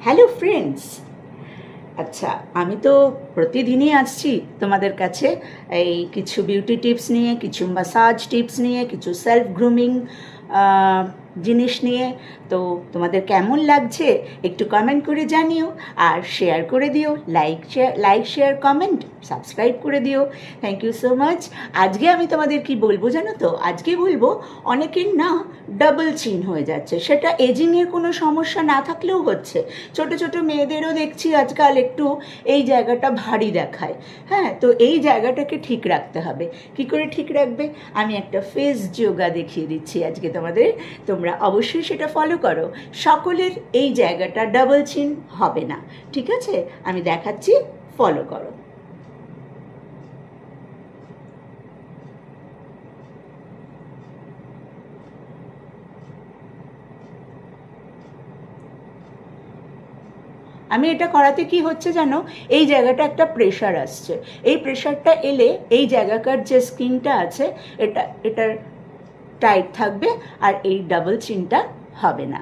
Hello friends. আচ্ছা, আমি তো প্রতিদিনই আসছি তোমাদের কাছে এই কিছু বিউটি টিপস নিয়ে, কিছু ম্যাসাজ টিপস নিয়ে, কিছু সেলফ গ্রুমিং জিনিস নিয়ে। তো তোমাদের কেমন লাগছে একটু কমেন্ট করে জানিও, আর শেয়ার করে দিও। লাইক শেয়ার কমেন্ট সাবস্ক্রাইব করে দিও। Thank you so much. আজকে আমি তোমাদের কি বলবো জানো তো? আজকে বলবো অনেকের না ডাবল চিন হয়ে যাচ্ছে। সেটা এজিংয়ের কোনো সমস্যা না থাকলেও হচ্ছে। ছোট ছোট মেয়েদেরও দেখছি আজকাল একটু এই জায়গাটা ভারী দেখায়। হ্যাঁ, তো এই জায়গাটাকে ঠিক রাখতে হবে। কি করে ঠিক রাখবে? আমি একটা ফেস যোগা দেখিয়ে দিচ্ছি আজকে তোমাদের। তোমরা অবশ্যই সেটা ফলো করো। সকলের এই জায়গাটা ডাবল চিন হবে না, ঠিক আছে? আমি দেখাচ্ছি, ফলো করো। আমি এটা করাতে কি হচ্ছে জানো? এই জায়গাটা একটা প্রেশার আসছে। এই প্রেশারটা এলে এই জায়গাকার যে স্কিনটা আছে এটা টাইট থাকবে, আর এই ডাবল চিনটা হবে না।